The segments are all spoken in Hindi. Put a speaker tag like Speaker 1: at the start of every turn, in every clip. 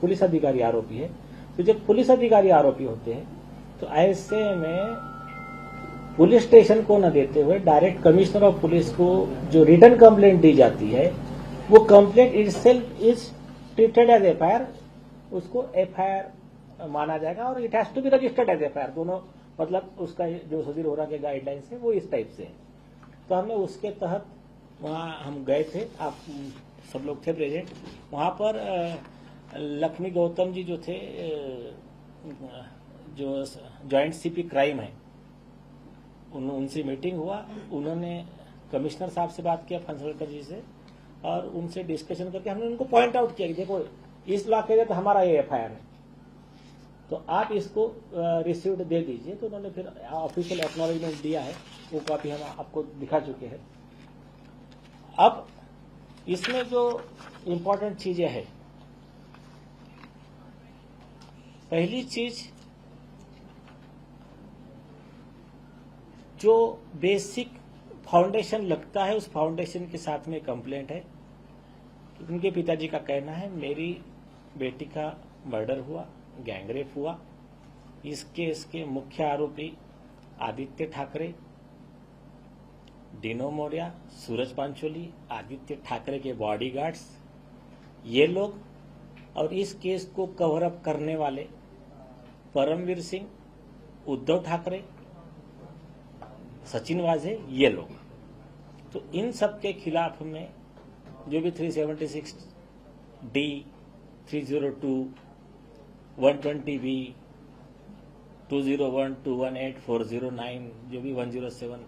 Speaker 1: पुलिस अधिकारी आरोपी है। तो जब पुलिस अधिकारी आरोपी होते हैं तो ऐसे में पुलिस स्टेशन को न देते हुए डायरेक्ट कमिश्नर ऑफ पुलिस को जो रिटर्न कंप्लेंट दी जाती है, वो complaint itself is treated as FIR, उसको एफआईआर माना जाएगा और it has to be registered as FIR. दोनों मतलब उसका जो सुधीर होरा के गाइडलाइंस है वो इस टाइप से है। तो हमने उसके तहत वहाँ हम गए थे, आप सब लोग थे प्रेजेंट। वहाँ पर लक्ष्मी गौतम जी जो थे, जो जॉइंट सीपी क्राइम है, उनसे मीटिंग हुआ। उन्होंने कमिश्नर साहब से बात किया, फंसलकर जी से, और उनसे डिस्कशन करके हमने उनको पॉइंट आउट किया कि देखो इस लॉ के तो हमारा ये एफआईआर है, तो आप इसको रिसीव्ड दे दीजिए। तो उन्होंने फिर ऑफिशियल एक्नॉलेजमेंट दिया है, वो कॉपी हम आपको दिखा चुके हैं। अब इसमें जो इम्पोर्टेंट चीजें हैं, पहली चीज जो बेसिक फाउंडेशन लगता है, उस फाउंडेशन के साथ में कंप्लेंट है। उनके पिताजी का कहना है मेरी बेटी का मर्डर हुआ, गैंगरेप हुआ। इस केस के मुख्य आरोपी आदित्य ठाकरे, डिनो मौर्य, सूरज पांचोली, आदित्य ठाकरे के बॉडीगार्ड्स, ये लोग, और इस केस को कवर अप करने वाले परमवीर सिंह, उद्धव ठाकरे, सचिन वाजे, ये लोग। तो इन सब के खिलाफ में जो भी 376D, 302, 120B, 201, 218, 409, जो भी 107,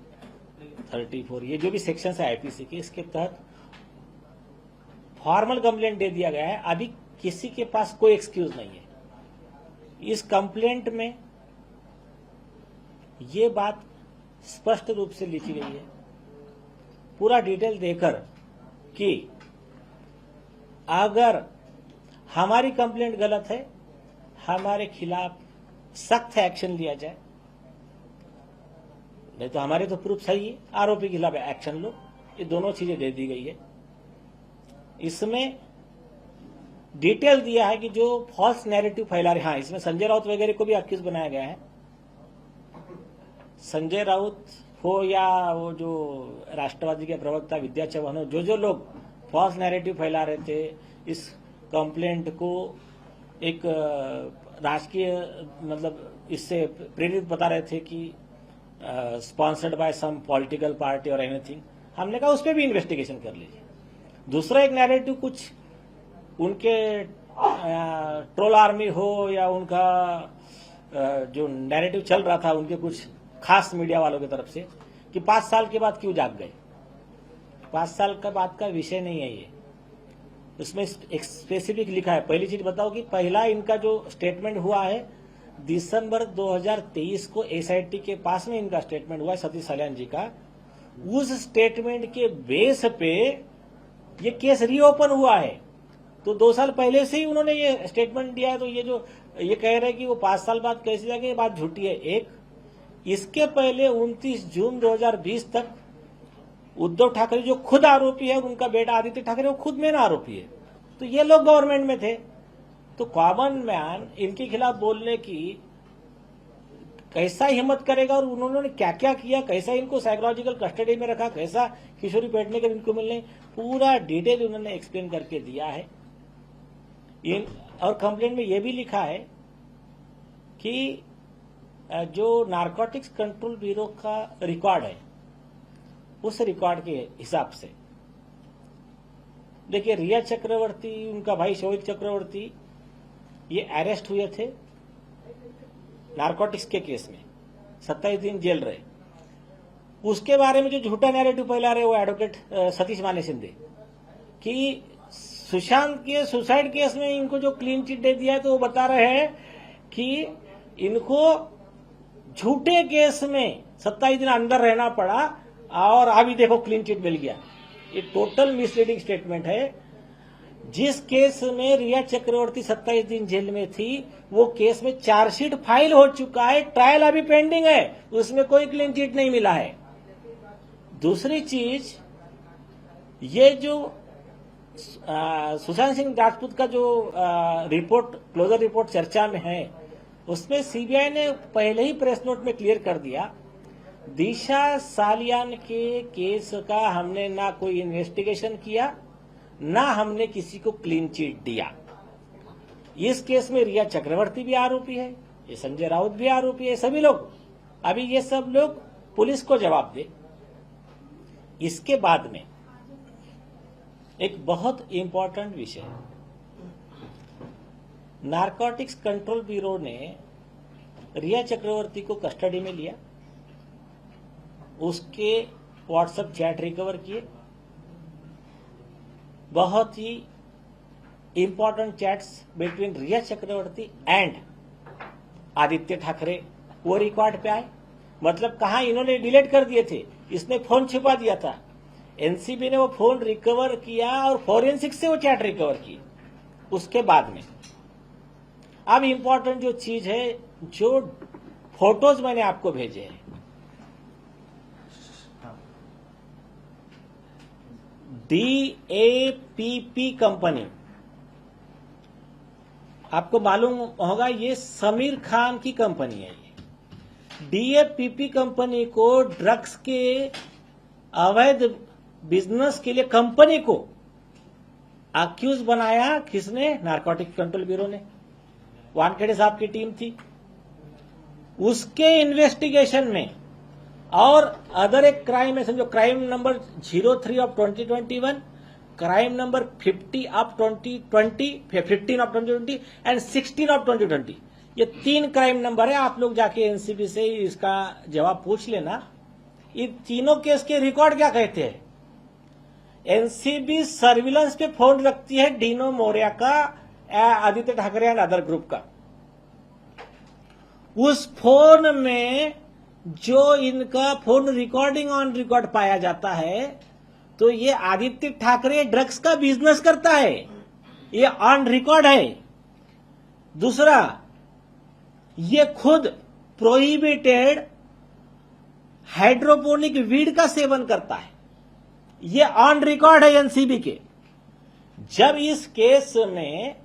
Speaker 1: 34, ये जो भी सेक्शन है आईपीसी के, इसके तहत फॉर्मल कंप्लेंट दे दिया गया है। अभी किसी के पास कोई एक्सक्यूज नहीं है। इस कंप्लेंट में ये बात स्पष्ट रूप से लिखी गई है, पूरा डिटेल देकर, कि अगर हमारी कंप्लेंट गलत है, हमारे खिलाफ सख्त एक्शन लिया जाए, नहीं तो हमारे तो प्रूफ सही है, आरोपी के खिलाफ एक्शन लो। ये दोनों चीजें दे दी गई है। इसमें डिटेल दिया है कि जो फॉल्स नैरेटिव फैला रहे, हाँ, इसमें संजय राउत वगैरह को भी अक्यूज बनाया गया है। संजय राउत हो या वो जो राष्ट्रवादी के प्रवक्ता विद्या चौहान हो, जो लोग फॉल्स नैरेटिव फैला रहे थे, इस कंप्लेंट को एक राजकीय मतलब इससे प्रेरित बता रहे थे कि sponsored by some political party और एनीथिंग, हमने कहा उस पर भी इन्वेस्टिगेशन कर लीजिए। दूसरा एक नैरेटिव कुछ उनके ट्रोल आर्मी हो या उनका जो नैरेटिव चल रहा था उनके कुछ खास मीडिया वालों की तरफ से, कि 5 साल के बाद क्यों जाग गए। 5 साल का बाद का विषय नहीं है ये, उसमें एक स्पेसिफिक लिखा है। पहली चीज बताओ कि पहला इनका जो स्टेटमेंट हुआ है दिसंबर 2023 को एसआईटी के पास में इनका स्टेटमेंट हुआ है, सतीश सल्यान जी का। उस स्टेटमेंट के बेस पे ये केस रीओपन हुआ है। तो 2 साल पहले से ही उन्होंने ये स्टेटमेंट दिया है। तो ये जो ये कह रहे हैं कि वो 5 साल बाद कैसे जाके, ये बात झूठी है। एक, इसके पहले 29 जून 2020 तक उद्धव ठाकरे जो खुद आरोपी है और उनका बेटा आदित्य ठाकरे वो खुद मेन आरोपी है, तो ये लोग गवर्नमेंट में थे। तो कॉमन मैन इनके खिलाफ बोलने की कैसा हिम्मत करेगा, और उन्होंने क्या क्या किया, कैसा इनको साइकोलॉजिकल कस्टडी में रखा, कैसा किशोरी पेटनेकर इनको मिलने, पूरा डिटेल उन्होंने एक्सप्लेन करके दिया है। और कंप्लेंट में यह भी लिखा है कि जो नारकोटिक्स कंट्रोल ब्यूरो का रिकॉर्ड है, उस रिकॉर्ड के हिसाब से देखिए, रिया चक्रवर्ती, उनका भाई शोभित चक्रवर्ती, ये अरेस्ट हुए थे नारकोटिक्स के केस में, 27 दिन जेल रहे। उसके बारे में जो झूठा नैरेटिव फैला रहे वो एडवोकेट सतीश माने शिंदे, कि सुशांत के सुसाइड केस में इनको जो क्लीन चिट दे दिया है, तो वो बता रहे हैं कि इनको झूठे केस में 27 दिन अंदर रहना पड़ा और अभी देखो क्लीन चिट मिल गया। ये टोटल मिसलीडिंग स्टेटमेंट है। जिस केस में रिया चक्रवर्ती 27 दिन जेल में थी, वो केस में चार्जशीट फाइल हो चुका है, ट्रायल अभी पेंडिंग है, उसमें कोई क्लीन चिट नहीं मिला है। दूसरी चीज, ये जो सुशांत सिंह राजपूत का जो रिपोर्ट, क्लोजर रिपोर्ट चर्चा में है, उसमें सीबीआई ने पहले ही प्रेस नोट में क्लियर कर दिया, दिशा सालियान के केस का हमने ना कोई इन्वेस्टिगेशन किया, ना हमने किसी को क्लीन चिट दिया। इस केस में रिया चक्रवर्ती भी आरोपी है, ये संजय राउत भी आरोपी है, सभी लोग। अभी ये सब लोग पुलिस को जवाब दे। इसके बाद में एक बहुत इंपॉर्टेंट विषय, नारकोटिक्स कंट्रोल ब्यूरो ने रिया चक्रवर्ती को कस्टडी में लिया, उसके व्हाट्सएप चैट रिकवर किए, बहुत ही important chats between Rhea Chakraborty and Aaditya Thackeray वो रिकॉर्ड पे आए। मतलब कहा इन्होंने डिलीट कर दिए थे, इसने फोन छुपा दिया था, एनसीबी ने वो फोन रिकवर किया और फोरेंसिक से वो चैट रिकवर की। उसके बाद में अब इंपॉर्टेंट जो चीज है, जो फोटोज मैंने आपको भेजे हैं, DAPP कंपनी, आपको मालूम होगा ये समीर खान की कंपनी है। ये DAPP कंपनी को ड्रग्स के अवैध बिजनेस के लिए कंपनी को अक्यूज बनाया किसने? नारकोटिक कंट्रोल ब्यूरो ने। वानखेड़े साहब की टीम थी। उसके इन्वेस्टिगेशन में और अदर एक क्राइम है, समझो crime number 03 of 2021, crime number 50 of 2020, 15 of 2020 and 16 of 2020, ये 3 क्राइम नंबर है। आप लोग जाके एनसीबी से इसका जवाब पूछ लेना। इन तीनों केस के रिकॉर्ड क्या कहते हैं? एनसीबी सर्विलेंस पे फोन रखती है डीनो मोरिया का, Aditya Thackeray and other group का। उस फोन में जो इनका फोन रिकॉर्डिंग ऑन रिकॉर्ड पाया जाता है, तो ये आदित्य ठाकरे ड्रग्स का बिजनेस करता है, ये ऑन रिकॉर्ड है। दूसरा, ये खुद प्रोहिबिटेड हाइड्रोपोनिक वीड का सेवन करता है, ये ऑन रिकॉर्ड है एनसीबी के। जब इस केस में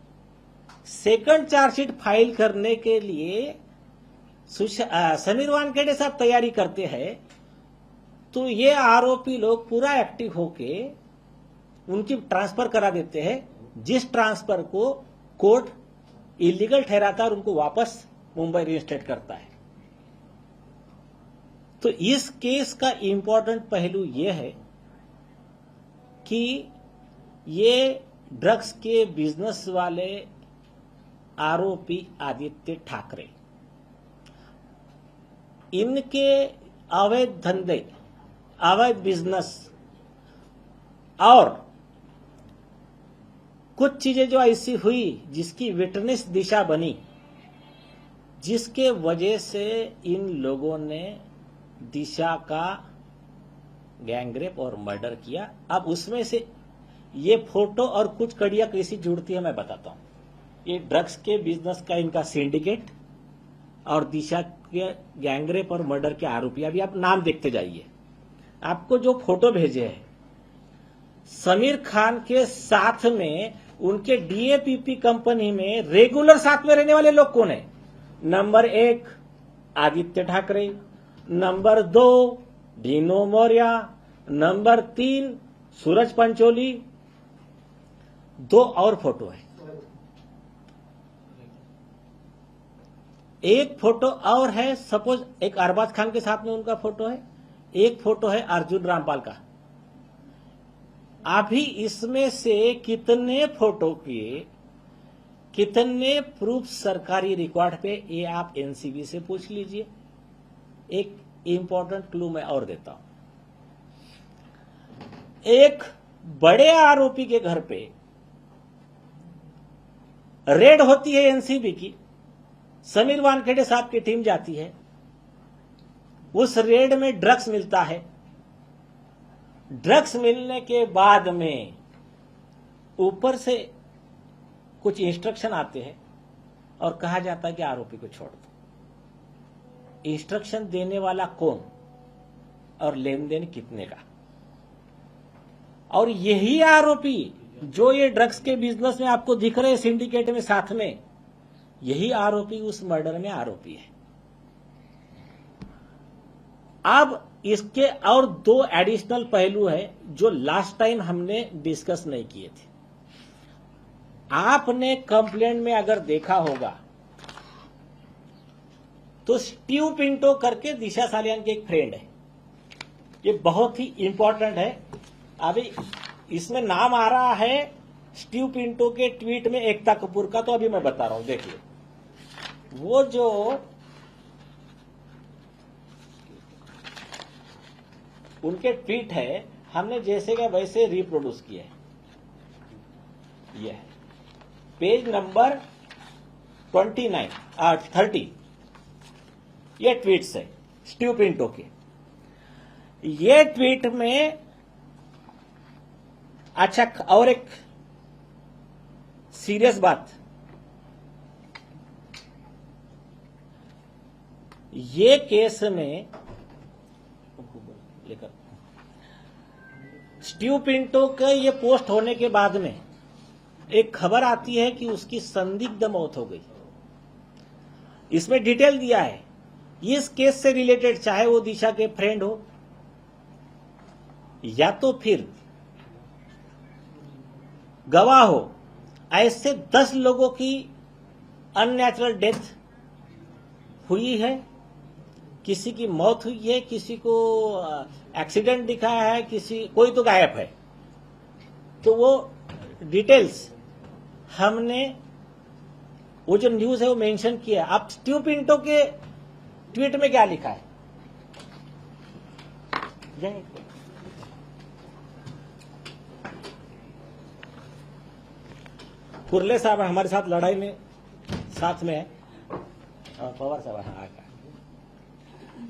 Speaker 1: सेकंड चार्जशीट फाइल करने के लिए समीर वानखेड़े साहब तैयारी करते हैं, तो ये आरोपी लोग पूरा एक्टिव होके उनकी ट्रांसफर करा देते हैं, जिस ट्रांसफर को कोर्ट इलीगल ठहराता है और उनको वापस मुंबई रिइंस्टेट करता है। तो इस केस का इंपॉर्टेंट पहलू यह है कि ये ड्रग्स के बिजनेस वाले आरोपी आदित्य ठाकरे, इनके अवैध धंधे, अवैध बिजनेस और कुछ चीजें जो ऐसी हुई जिसकी विटनेस दिशा बनी, जिसके वजह से इन लोगों ने दिशा का गैंगरेप और मर्डर किया। अब उसमें से ये फोटो और कुछ कड़ियां कैसी जुड़ती है मैं बताता हूं। ये ड्रग्स के बिजनेस का इनका सिंडिकेट और दिशा के गैंगरेप और मर्डर के आरोपी, अभी आप नाम देखते जाइए। आपको जो फोटो भेजे हैं, समीर खान के साथ में उनके DAPP कंपनी में रेगुलर साथ में रहने वाले लोग कौन है? Number 1 Aditya Thackeray, number 2 Dino Morea, number 3 Suraj Pancholi. 2 और फोटो है, एक फोटो और है, सपोज एक अरबाज खान के साथ में उनका फोटो है, एक फोटो है अर्जुन रामपाल का। अभी इसमें से कितने फोटो के कितने प्रूफ सरकारी रिकॉर्ड पे, ये आप एनसीबी से पूछ लीजिए। एक इंपॉर्टेंट क्लू मैं और देता हूं। एक बड़े आरोपी के घर पे रेड होती है एनसीबी की, समीर वानखेड़े साहब की टीम जाती है, उस रेड में ड्रग्स मिलता है। ड्रग्स मिलने के बाद में ऊपर से कुछ इंस्ट्रक्शन आते हैं और कहा जाता है कि आरोपी को छोड़ दो। इंस्ट्रक्शन देने वाला कौन और लेन देन कितने का, और यही आरोपी जो ये ड्रग्स के बिजनेस में आपको दिख रहे सिंडिकेट में साथ में, यही आरोपी उस मर्डर में आरोपी है। अब इसके और दो एडिशनल पहलू है जो लास्ट टाइम हमने डिस्कस नहीं किए थे। आपने कंप्लेंट में अगर देखा होगा तो स्टीव पिंटो करके दिशा सालियान के एक फ्रेंड है, ये बहुत ही इंपॉर्टेंट है। अभी इसमें नाम आ रहा है स्टीव पिंटो के ट्वीट में एकता कपूर का, तो अभी मैं बता रहा हूं, देखिए। वो जो उनके ट्वीट है, हमने जैसे का वैसे रिप्रोड्यूस किया है। यह पेज नंबर 30 ये ट्वीट्स है स्टीव पिंटो के। ये ट्वीट में अच्छा, और एक सीरियस बात, ये केस में लेकर स्टीव पिंटो का ये पोस्ट होने के बाद में एक खबर आती है कि उसकी संदिग्ध मौत हो गई। इसमें डिटेल दिया है इस केस से रिलेटेड, चाहे वो दिशा के फ्रेंड हो या तो फिर गवाह हो, ऐसे 10 लोगों की अननेचुरल डेथ हुई है, किसी की मौत हुई है, किसी को एक्सीडेंट दिखाया है, कोई तो गायब है। तो वो डिटेल्स हमने, वो जो न्यूज है वो मेंशन किया। अब स्टीव पिंटो के ट्वीट में क्या लिखा है, कुर्ले साहब हमारे साथ लड़ाई में साथ में है, पवार साहब हाँ।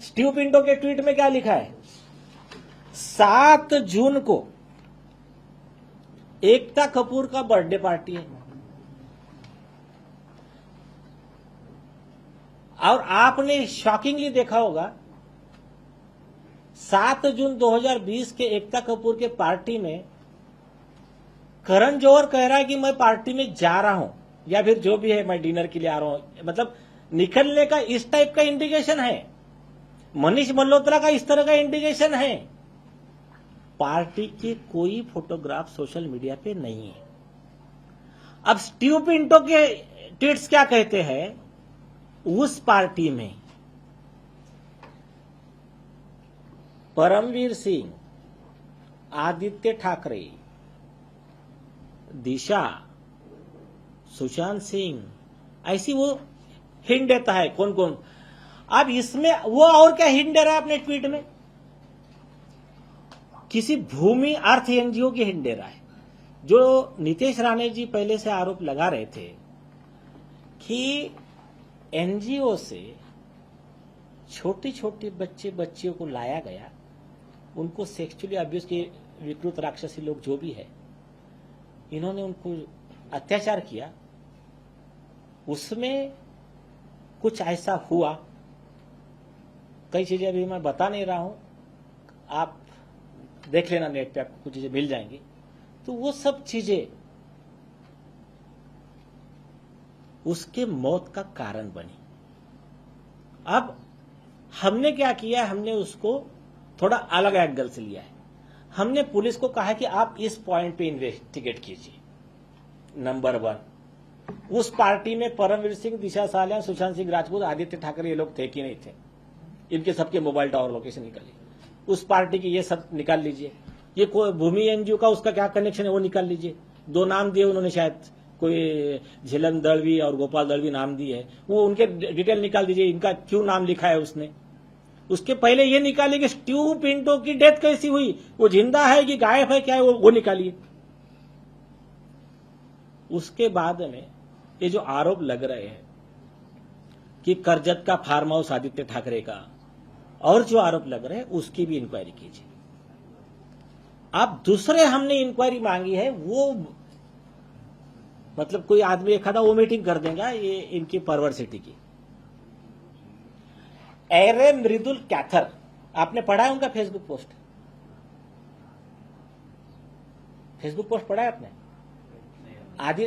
Speaker 1: स्टीव पिंटो के ट्वीट में क्या लिखा है, 7 जून को एकता कपूर का बर्थडे पार्टी है, और आपने शॉकिंगली देखा होगा 7 जून 2020 के एकता कपूर के पार्टी में करण जौहर कह रहा है कि मैं पार्टी में जा रहा हूं, या फिर जो भी है मैं डिनर के लिए आ रहा हूं, मतलब निकलने का इस टाइप का इंडिकेशन है। मनीष मल्होत्रा का इस तरह का इंडिकेशन है। पार्टी की कोई फोटोग्राफ सोशल मीडिया पे नहीं है। अब स्टीव पिंटो के ट्वीट्स क्या कहते हैं, उस पार्टी में परमवीर सिंह, आदित्य ठाकरे, दिशा, सुशांत सिंह, ऐसी वो हिंट देता है कौन कौन। अब इसमें वो और क्या हिंट दे रहा है अपने ट्वीट में, किसी भूमि अर्थ एनजीओ की हिंट दे रहा है। जो नीतीश राणे जी पहले से आरोप लगा रहे थे कि एनजीओ से छोटी छोटी बच्चियों को लाया गया, उनको सेक्सुअली अब्यूज के विकृत राक्षसी लोग जो भी है, इन्होंने उनको अत्याचार किया, उसमें कुछ ऐसा हुआ। कई चीजें अभी मैं बता नहीं रहा हूं, आप देख लेना नेट पे, आपको कुछ चीजें मिल जाएंगी। तो वो सब चीजें उसके मौत का कारण बनी। अब हमने क्या किया, हमने उसको थोड़ा अलग एंगल से लिया है। हमने पुलिस को कहा कि आप इस पॉइंट पे इन्वेस्टिगेट कीजिए। नंबर 1, उस पार्टी में परमवीर सिंह, दिशा सालियान, सुशांत सिंह राजपूत, आदित्य ठाकरे ये लोग थे कि नहीं थे, इनके सबके मोबाइल टावर लोकेशन निकालिए। उस पार्टी की ये सब निकाल लीजिए। ये कोई भूमि एनजीओ का उसका क्या कनेक्शन है वो निकाल लीजिए। 2 नाम दिए उन्होंने, शायद कोई झिलन दलवी और गोपाल दलवी नाम दिए है, वो उनके डिटेल निकाल दीजिए, इनका क्यों नाम लिखा है उसने। उसके पहले ये निकालिए कि स्टीव पिंटो की डेथ कैसी हुई, वो जिंदा है कि गायब है, क्या है वो निकालिए। उसके बाद में ये जो आरोप लग रहे हैं कि करजत का फार्म हाउस आदित्य ठाकरे का, और जो आरोप लग रहे हैं उसकी भी इंक्वायरी कीजिए। अब दूसरे हमने इंक्वायरी मांगी है, वो मतलब कोई आदमी एक आधा वो मीटिंग कर देगा, ये इनकी परवर्सिटी की। एरे मृदुल कैथर, आपने पढ़ा है उनका फेसबुक पोस्ट? फेसबुक पोस्ट पढ़ा है आपने?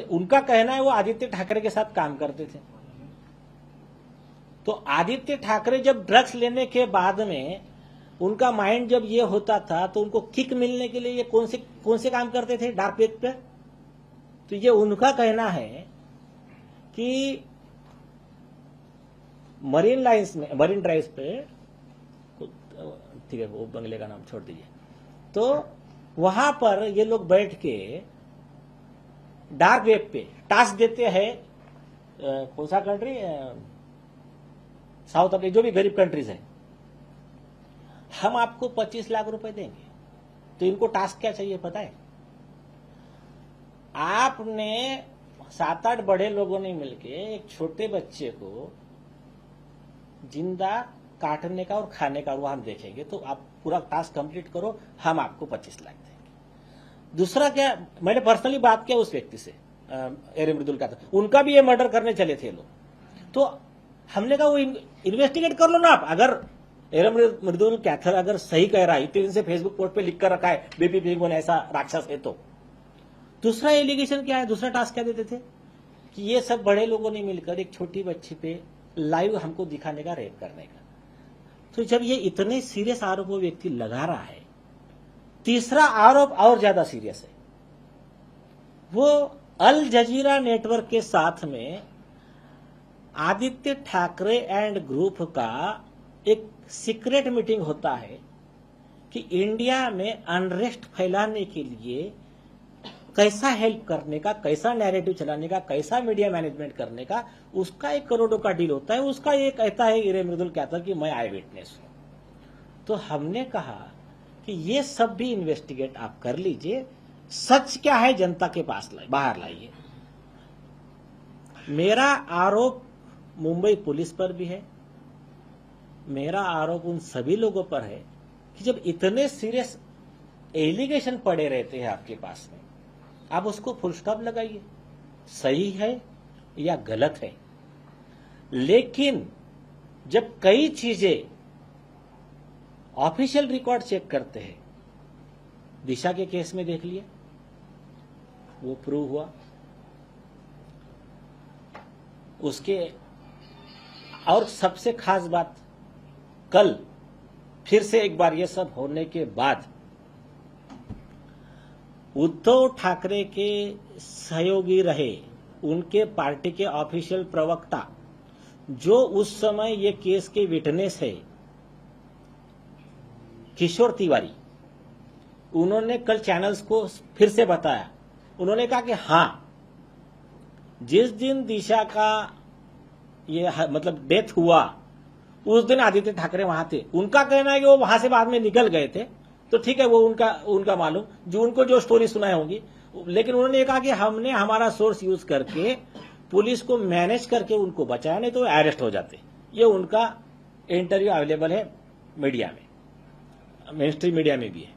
Speaker 1: उनका कहना है वो आदित्य ठाकरे के साथ काम करते थे। तो आदित्य ठाकरे जब ड्रग्स लेने के बाद में उनका माइंड जब ये होता था तो उनको किक मिलने के लिए ये कौन से काम करते थे डार्क वेब पे। तो ये उनका कहना है कि मरीन लाइन्स में, मरीन ड्राइव पे, ठीक है वो बंगले का नाम छोड़ दीजिए, तो वहां पर ये लोग बैठ के डार्क वेब पे टास्क देते हैं। कौन सा कंट्री, साउथ अफ्रीका, जो भी गरीब कंट्रीज है, हम आपको 25 लाख रुपए देंगे। तो इनको टास्क क्या चाहिए पता है? आपने 7-8 बड़े लोगों ने मिलके एक छोटे बच्चे को जिंदा काटने का और खाने का वो हम देखेंगे, तो आप पूरा टास्क कंप्लीट करो, हम आपको 25 लाख देंगे। दूसरा क्या, मैंने पर्सनली बात किया उस व्यक्ति से, एरे मृदुल का था, उनका भी ये मर्डर करने चले थे लोग। तो हमने कहा वो इन्वेस्टिगेट कर लो ना आप। अगर एरे मृदुल कैथर अगर सही कह रहा है, इतने दिन से फेसबुक पोस्ट पे लिख कर रखा है बीपी पिंगुन ऐसा राक्षस है, तो दूसरा एलिगेशन क्या है, दूसरा टास्क क्या देते थे कि ये सब बड़े लोगों ने मिलकर एक छोटी बच्ची पे लाइव हमको दिखाने का, रेप करने का। तो जब ये इतने सीरियस आरोप वो व्यक्ति लगा रहा है, तीसरा आरोप और ज्यादा सीरियस है। वो अल जजीरा नेटवर्क के साथ में आदित्य ठाकरे एंड ग्रुप का एक सीक्रेट मीटिंग होता है कि इंडिया में अनरेस्ट फैलाने के लिए कैसा हेल्प करने का, कैसा नैरेटिव चलाने का, कैसा मीडिया मैनेजमेंट करने का, उसका 1 करोड़ों का डील होता है। उसका ये कहता है एरे मृदुल कहता कि मैं आई विटनेस हूं। तो हमने कहा कि ये सब भी इन्वेस्टिगेट आप कर लीजिए, सच क्या है जनता के पास बाहर लाइए। मेरा आरोप मुंबई पुलिस पर भी है, मेरा आरोप उन सभी लोगों पर है कि जब इतने सीरियस एलिगेशन पड़े रहते हैं आपके पास में, आप उसको फुल स्टॉप लगाइए, सही है या गलत है। लेकिन जब कई चीजें ऑफिशियल रिकॉर्ड चेक करते हैं, दिशा के केस में देख लिया, वो प्रूव हुआ। उसके और सबसे खास बात, कल फिर से एक बार ये सब होने के बाद उद्धव ठाकरे के सहयोगी रहे उनके पार्टी के ऑफिशियल प्रवक्ता, जो उस समय ये केस के विटनेस है, किशोर तिवारी, उन्होंने कल चैनल्स को फिर से बताया। उन्होंने कहा कि हां, जिस दिन दिशा का ये मतलब डेथ हुआ उस दिन आदित्य ठाकरे वहां थे। उनका कहना है कि वो वहां से बाद में निकल गए थे, तो ठीक है वो उनका मालूम, जो उनको जो स्टोरी सुनाई होंगी। लेकिन उन्होंने ये कहा कि हमने हमारा सोर्स यूज करके पुलिस को मैनेज करके उनको बचाया, नहीं तो वो अरेस्ट हो जाते। ये उनका इंटरव्यू अवेलेबल है मीडिया में, मेन स्ट्रीम मीडिया में भी है।